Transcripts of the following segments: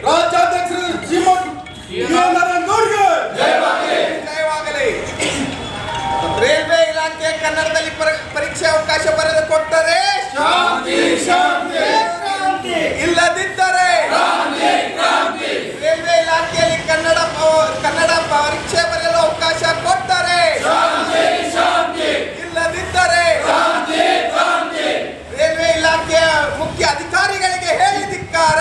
ರಾಜ್ಯಾಧ್ಯಕ್ಷರು ಜಯವಾಗಲಿ. ರೈಲ್ವೆ ಇಲಾಖೆ ಕನ್ನಡದಲ್ಲಿ ಪರೀಕ್ಷೆ ಅವಕಾಶ ಬರೆದು ಕೊಟ್ಟರೆ ಶಾಂತಿ, ಇಲ್ಲದಿದ್ದರೆ ರೈಲ್ವೆ ಇಲಾಖೆಯಲ್ಲಿ ಕನ್ನಡ ಪರೀಕ್ಷೆ ಬರೆಯಲು ಅವಕಾಶ ಕೊಟ್ಟರೆ ಇಲ್ಲದಿದ್ದರೆ ರೈಲ್ವೆ ಇಲಾಖೆಯ ಮುಖ್ಯ ಅಧಿಕಾರಿಗಳಿಗೆ ಹೇಳಿ ಧಿಕ್ಕಾರ.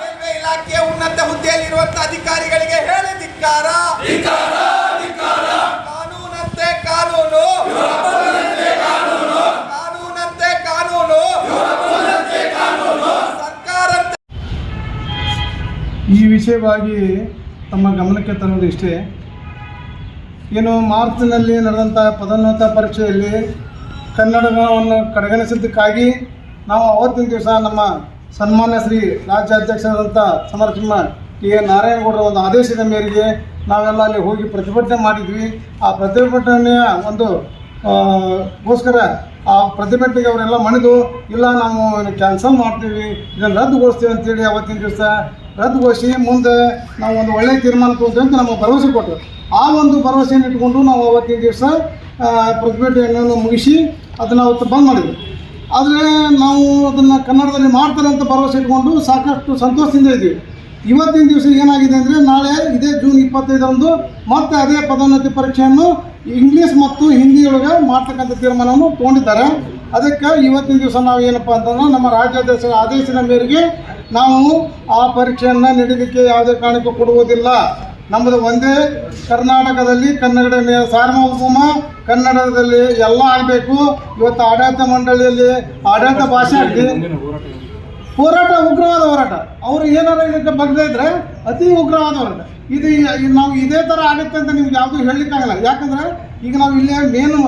ರೈಲ್ವೆ ಇಲಾಖೆಯ ಉನ್ನತ ಹುದ್ದೆಯಲ್ಲಿರುವಂತಹ ಅಧಿಕಾರಿಗಳಿಗೆ ಹೇಳಿ ಧಿಕ್ಕಾರ. ಕಾನೂನಂತೆ ಕಾನೂನು, ಸರ್ಕಾರ. ಈ ವಿಷಯವಾಗಿ ತಮ್ಮ ಗಮನಕ್ಕೆ ತರುವುದು ಇಷ್ಟೇ. ಏನು ಮಾರ್ಚ್ನಲ್ಲಿ ನಡೆದಂಥ ಪದೋನ್ನತ ಪರೀಕ್ಷೆಯಲ್ಲಿ ಕನ್ನಡವನ್ನು ಕಡೆಗಣಿಸಿದ್ದಕ್ಕಾಗಿ ನಾವು ಅವತ್ತಿನ ದಿವಸ ನಮ್ಮ ಸನ್ಮಾನ್ಯ ಶ್ರೀ ರಾಜ್ಯಾಧ್ಯಕ್ಷರಾದಂಥ ಸಮರಸಿಂಹ ಟಿ.ಎ. ನಾರಾಯಣಗೌಡರ ಒಂದು ಆದೇಶದ ಮೇರೆಗೆ ನಾವೆಲ್ಲ ಅಲ್ಲಿ ಹೋಗಿ ಪ್ರತಿಭಟನೆ ಮಾಡಿದ್ವಿ. ಆ ಪ್ರತಿಭಟನೆಯ ಒಂದು ಗೋಸ್ಕರ ಆ ಪ್ರತಿಭಟನೆಗೆ ಅವರೆಲ್ಲ ಮಣಿದು ಇಲ್ಲ ನಾವು ಕ್ಯಾನ್ಸಲ್ ಮಾಡ್ತೀವಿ, ಇದನ್ನು ರದ್ದುಗೊಳಿಸ್ತೀವಿ ಅಂತೇಳಿ ಅವತ್ತಿನ ದಿವಸ ರದ್ದುಗೊಳಿಸಿ ಮುಂದೆ ನಾವು ಒಂದು ಒಳ್ಳೆಯ ತೀರ್ಮಾನ ತಗೋತೀವಿ ಅಂತ ನಮಗೆ ಭರವಸೆ ಕೊಟ್ಟರು. ಆ ಒಂದು ಭರವಸೆಯನ್ನು ಇಟ್ಕೊಂಡು ನಾವು ಅವತ್ತಿನ ದಿವಸ ಪ್ರತಿಭಟನೆಯನ್ನು ಮುಗಿಸಿ ಅದನ್ನು ಅವತ್ತು ಬಂದ್ ಮಾಡಿದ್ವಿ. ಆದರೆ ನಾವು ಅದನ್ನು ಕನ್ನಡದಲ್ಲಿ ಮಾಡ್ತಾರೆ ಅಂತ ಭರವಸೆ ಇಟ್ಕೊಂಡು ಸಾಕಷ್ಟು ಸಂತೋಷದಿಂದ ಇದ್ವಿ. ಇವತ್ತಿನ ದಿವಸ ಏನಾಗಿದೆ ಅಂದರೆ ನಾಳೆ ಇದೇ ಜೂನ್ 25ರಂದು ಮತ್ತೆ ಅದೇ ಪದೋನ್ನತಿ ಪರೀಕ್ಷೆಯನ್ನು ಇಂಗ್ಲೀಷ್ ಮತ್ತು ಹಿಂದಿಯೊಳಗೆ ಮಾಡ್ತಕ್ಕಂಥ ತೀರ್ಮಾನವನ್ನು ತೊಗೊಂಡಿದ್ದಾರೆ. ಅದಕ್ಕೆ ಇವತ್ತಿನ ದಿವಸ ನಾವು ಏನಪ್ಪ ಅಂತಂದ್ರೆ ನಮ್ಮ ರಾಜ್ಯಾಧ್ಯಕ್ಷರ ಆದೇಶದ ಮೇರೆಗೆ ನಾವು ಆ ಪರೀಕ್ಷೆಯನ್ನು ನೀಡಲಿಕ್ಕೆ ಯಾವುದೇ ಕಾರಣಕ್ಕೂ ಕೊಡುವುದಿಲ್ಲ. ನಮ್ಮದು ಒಂದೇ ಕರ್ನಾಟಕದಲ್ಲಿ ಕನ್ನಡ ಸಾರ್ವಭೌಮ, ಕನ್ನಡದಲ್ಲಿ ಎಲ್ಲ ಆಗಬೇಕು. ಇವತ್ತು ಆಡಳಿತ ಮಂಡಳಿಯಲ್ಲಿ ಆಡಳಿತ ಭಾಷೆ ಆಗಲಿ, ಹೋರಾಟ ಉಗ್ರವಾದ ಹೋರಾಟ. ಅವರು ಏನಾರು ಇದಕ್ಕೆ ಬಗ್ಗದೇ ಇದ್ರೆ ಅತಿ ಉಗ್ರವಾದ ಹೋರಾಟ. ಇದು ನಾವು ಇದೇ ಥರ ಆಗುತ್ತೆ ಅಂತ ನಿಮ್ಗೆ ಯಾವುದೂ ಹೇಳಲಿಕ್ಕಾಗಲ್ಲ. ಯಾಕಂದರೆ ಈಗ ನಾವು ಇಲ್ಲೇ ಮೇನು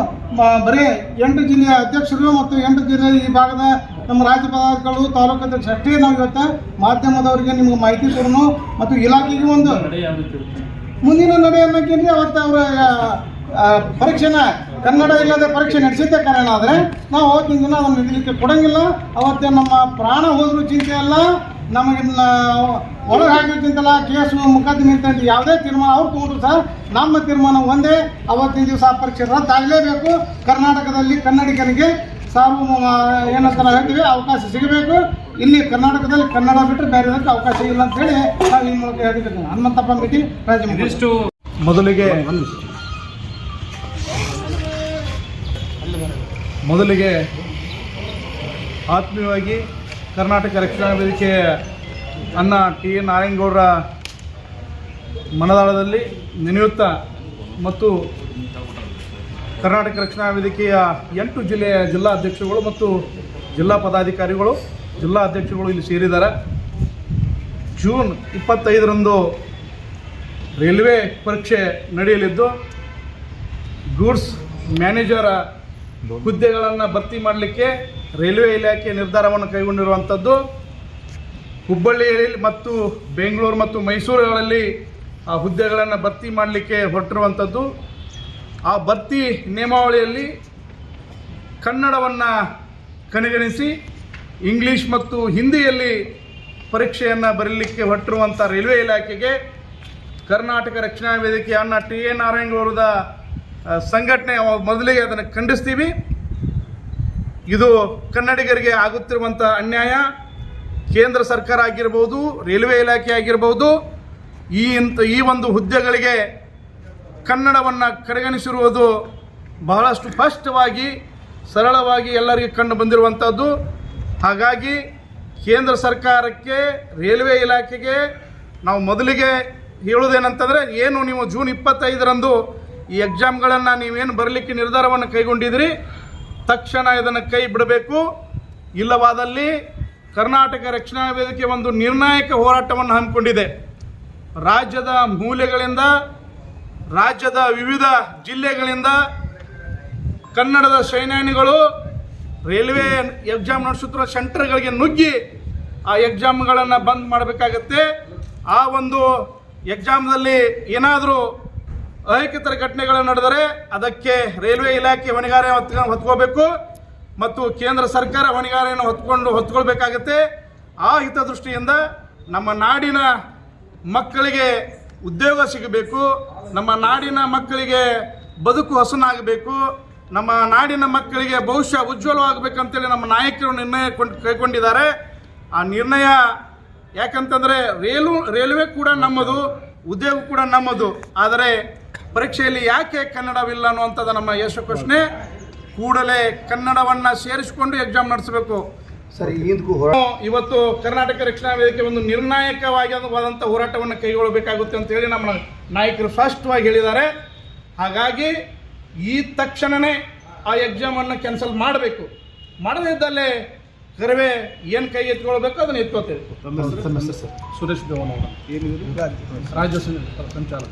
ಬರೀ 8 ಜಿಲ್ಲೆಯ ಅಧ್ಯಕ್ಷರು ಮತ್ತು 8 ಜಿಲ್ಲೆ ಈ ಭಾಗದ ನಮ್ಮ ರಾಜ್ಯ ಪದಾಧಿಕಾರಿಗಳು, ತಾಲೂಕು ಅಧ್ಯಕ್ಷರು ಅಷ್ಟೇ ನಾವು ಇವತ್ತು ಮಾಧ್ಯಮದವರಿಗೆ ನಿಮ್ಗೆ ಮಾಹಿತಿ ಕೊಡೋಣ ಮತ್ತು ಇಲಾಖೆಗೆ ಒಂದು ಮುಂದಿನ ನಡೆ ಅನ್ನೋಕ್ಕಿಂತ ಅವತ್ತು ಅವರ ಪರೀಕ್ಷೆನ ಕನ್ನಡ ಇಲ್ಲದೆ ಪರೀಕ್ಷೆ ನಡೆಸಿದ್ದೇ ಕಾರಣ ಆದರೆ ನಾವು ಅವತ್ತಿನ ದಿನ ಅದನ್ನು ನಡೀಲಿಕ್ಕೆ ಕೊಡೋಂಗಿಲ್ಲ. ಅವತ್ತೇ ನಮ್ಮ ಪ್ರಾಣ ಹೋದ್ರೂ ಚಿಂತೆ ಅಲ್ಲ, ನಮಗೆ ಒಳಗೆ ಹಾಕಿ ಚಿಂತಲ್ಲ, ಕೇಸು ಮುಖಾದಿನಿ ಅಂತ ಯಾವುದೇ ತೀರ್ಮಾನ ಅವ್ರು ತೊಗೊಂಡ್ರು ಸಹ ನಮ್ಮ ತೀರ್ಮಾನ ಒಂದೇ, ಅವತ್ತಿನ ದಿವಸ ಆ ಪರೀಕ್ಷೆ ರದ್ದಾಗಲೇಬೇಕು. ಕರ್ನಾಟಕದಲ್ಲಿ ಕನ್ನಡಿಗನಿಗೆ ಸಾರ್ವಭೌಮ ಏನಂತ ನಾವು ಹೇಳ್ತೀವಿ ಅವಕಾಶ ಸಿಗಬೇಕು. ಇಲ್ಲಿ ಕರ್ನಾಟಕದಲ್ಲಿ ಕನ್ನಡ ಬಿಟ್ಟರೆ ಬೇರೆ ಅವಕಾಶ ಇಲ್ಲ ಅಂತ ಹೇಳಿ ನಾವು ಈ ಮೂಲಕ ಹೇಳಿದ್ದೀವಿ. ಹನುಮಂತಪ್ಪ ಮಿಟಿ ರಾಜ್ಯ. ಮೊದಲಿಗೆ ಆತ್ಮೀಯವಾಗಿ ಕರ್ನಾಟಕ ರಕ್ಷಣಾ ವೇದಿಕೆಯ ಅಣ್ಣ ಟಿ.ಎ. ನಾರಾಯಣಗೌಡರ ಮನದಾಳದಲ್ಲಿ ನೆನೆಯುತ್ತಾ ಮತ್ತು ಕರ್ನಾಟಕ ರಕ್ಷಣಾ ವೇದಿಕೆಯ 8 ಜಿಲ್ಲೆಯ ಜಿಲ್ಲಾ ಅಧ್ಯಕ್ಷರುಗಳು ಮತ್ತು ಜಿಲ್ಲಾ ಪದಾಧಿಕಾರಿಗಳು, ಜಿಲ್ಲಾ ಅಧ್ಯಕ್ಷರುಗಳು ಇಲ್ಲಿ ಸೇರಿದ್ದಾರೆ. ಜೂನ್ 25ರಂದು ರೈಲ್ವೆ ಪರೀಕ್ಷೆ ನಡೆಯಲಿದ್ದು ಗೂಡ್ಸ್ ಮ್ಯಾನೇಜರ ಹುದ್ದೆಗಳನ್ನು ಭರ್ತಿ ಮಾಡಲಿಕ್ಕೆ ರೈಲ್ವೆ ಇಲಾಖೆ ನಿರ್ಧಾರವನ್ನು ಕೈಗೊಂಡಿರುವಂಥದ್ದು. ಹುಬ್ಬಳ್ಳಿಯಲ್ಲಿ ಮತ್ತು ಬೆಂಗಳೂರು ಮತ್ತು ಮೈಸೂರುಗಳಲ್ಲಿ ಆ ಹುದ್ದೆಗಳನ್ನು ಭರ್ತಿ ಮಾಡಲಿಕ್ಕೆ ಹೊರಟಿರುವಂಥದ್ದು. ಆ ಭರ್ತಿ ನಿಯಮಾವಳಿಯಲ್ಲಿ ಕನ್ನಡವನ್ನು ಕಡೆಗಣಿಸಿ ಇಂಗ್ಲೀಷ್ ಮತ್ತು ಹಿಂದಿಯಲ್ಲಿ ಪರೀಕ್ಷೆಯನ್ನು ಬರೀಲಿಕ್ಕೆ ಹೊರಟಿರುವಂಥ ರೈಲ್ವೆ ಇಲಾಖೆಗೆ ಕರ್ನಾಟಕ ರಕ್ಷಣಾ ವೇದಿಕೆಯ ಅಣ್ಣ ಟಿ.ಎ. ನಾರಾಯಣಗೌಡರ ಸಂಘಟನೆ ಮೊದಲಿಗೆ ಅದನ್ನು ಖಂಡಿಸ್ತೀವಿ. ಇದು ಕನ್ನಡಿಗರಿಗೆ ಆಗುತ್ತಿರುವಂಥ ಅನ್ಯಾಯ. ಕೇಂದ್ರ ಸರ್ಕಾರ ಆಗಿರ್ಬೋದು, ರೈಲ್ವೆ ಇಲಾಖೆ ಆಗಿರ್ಬೋದು, ಈ ಒಂದು ಹುದ್ದೆಗಳಿಗೆ ಕನ್ನಡವನ್ನು ಕಡೆಗಣಿಸಿರುವುದು ಬಹಳಷ್ಟು ಸ್ಪಷ್ಟವಾಗಿ ಸರಳವಾಗಿ ಎಲ್ಲರಿಗೆ ಕಂಡು ಬಂದಿರುವಂಥದ್ದು. ಹಾಗಾಗಿ ಕೇಂದ್ರ ಸರ್ಕಾರಕ್ಕೆ, ರೈಲ್ವೆ ಇಲಾಖೆಗೆ ನಾವು ಮೊದಲಿಗೆ ಹೇಳುವುದೇನಂತಂದರೆ, ಏನು ನೀವು ಜೂನ್ 25ರಂದು ಈ ಎಕ್ಸಾಮ್ಗಳನ್ನು ನೀವೇನು ಬರಲಿಕ್ಕೆ ನಿರ್ಧಾರವನ್ನು ಕೈಗೊಂಡಿದ್ದೀರಿ, ತಕ್ಷಣ ಇದನ್ನು ಕೈ ಬಿಡಬೇಕು. ಇಲ್ಲವಾದಲ್ಲಿ ಕರ್ನಾಟಕ ರಕ್ಷಣಾ ವೇದಿಕೆ ಒಂದು ನಿರ್ಣಾಯಕ ಹೋರಾಟವನ್ನು ಹಮ್ಮಿಕೊಂಡಿದೆ. ರಾಜ್ಯದ ಮೂಲೆಗಳಿಂದ, ರಾಜ್ಯದ ವಿವಿಧ ಜಿಲ್ಲೆಗಳಿಂದ ಕನ್ನಡದ ಸೈನ್ಯಾನಿಗಳು ರೈಲ್ವೆ ಎಕ್ಸಾಮ್ ನಡೆಸುತ್ತಿರುವ ಸೆಂಟರ್ಗಳಿಗೆ ನುಗ್ಗಿ ಆ ಎಕ್ಸಾಮ್ಗಳನ್ನು ಬಂದ್ ಮಾಡಬೇಕಾಗತ್ತೆ. ಆ ಒಂದು ಎಕ್ಸಾಮ್ದಲ್ಲಿ ಏನಾದರೂ ಅಹಿತಕರ ಘಟನೆಗಳು ನಡೆದರೆ ಅದಕ್ಕೆ ರೈಲ್ವೆ ಇಲಾಖೆ ಹೊಣೆಗಾರ ಹೊತ್ಕೋಬೇಕು ಮತ್ತು ಕೇಂದ್ರ ಸರ್ಕಾರ ಹೊಣೆಗಾರಿಯನ್ನು ಹೊತ್ಕೊಳ್ಬೇಕಾಗತ್ತೆ. ಆ ಹಿತದೃಷ್ಟಿಯಿಂದ ನಮ್ಮ ನಾಡಿನ ಮಕ್ಕಳಿಗೆ ಉದ್ಯೋಗ ಸಿಗಬೇಕು, ನಮ್ಮ ನಾಡಿನ ಮಕ್ಕಳಿಗೆ ಬದುಕು ಹಸನಾಗಬೇಕು, ನಮ್ಮ ನಾಡಿನ ಮಕ್ಕಳಿಗೆ ಭವಿಷ್ಯ ಉಜ್ವಲವಾಗಬೇಕಂತೇಳಿ ನಮ್ಮ ನಾಯಕರು ನಿರ್ಣಯ ಕೈಗೊಂಡಿದ್ದಾರೆ. ಆ ನಿರ್ಣಯ ಯಾಕಂತಂದರೆ ರೈಲ್ವೆ ಕೂಡ ನಮ್ಮದು, ಉದ್ಯೋಗ ಕೂಡ ನಮ್ಮದು. ಆದರೆ ಪರೀಕ್ಷೆಯಲ್ಲಿ ಯಾಕೆ ಕನ್ನಡವಿಲ್ಲ ಅನ್ನುವಂಥದ್ದು ನಮ್ಮ ಯಶ ಪ್ರಶ್ನೆ. ಕೂಡಲೇ ಕನ್ನಡವನ್ನು ಸೇರಿಸಿಕೊಂಡು ಎಕ್ಸಾಮ್ ನಡೆಸಬೇಕು. ಸರಿ, ಇವತ್ತು ಕರ್ನಾಟಕ ರಕ್ಷಣಾ ವೇದಿಕೆ ಒಂದು ನಿರ್ಣಾಯಕವಾದಂಥ ಹೋರಾಟವನ್ನು ಕೈಗೊಳ್ಳಬೇಕಾಗುತ್ತೆ ಅಂತ ಹೇಳಿ ನಮ್ಮ ನಾಯಕರು ಸ್ಪಷ್ಟವಾಗಿ ಹೇಳಿದ್ದಾರೆ. ಹಾಗಾಗಿ ಈ ತಕ್ಷಣವೇ ಆ ಎಕ್ಸಾಮನ್ನು ಕ್ಯಾನ್ಸಲ್ ಮಾಡಬೇಕು. ಮಾಡದಿದ್ದಲ್ಲೇ ಕರವೇ ಏನು ಕೈ ಎತ್ಕೊಳ್ಬೇಕು ಅದನ್ನು ಎತ್ಕೊಳ್ತೇವೆ. ಸುರೇಶ್ ಗೌಡ ರಾಜ್ಯ ಸಂಚಾಲಕ.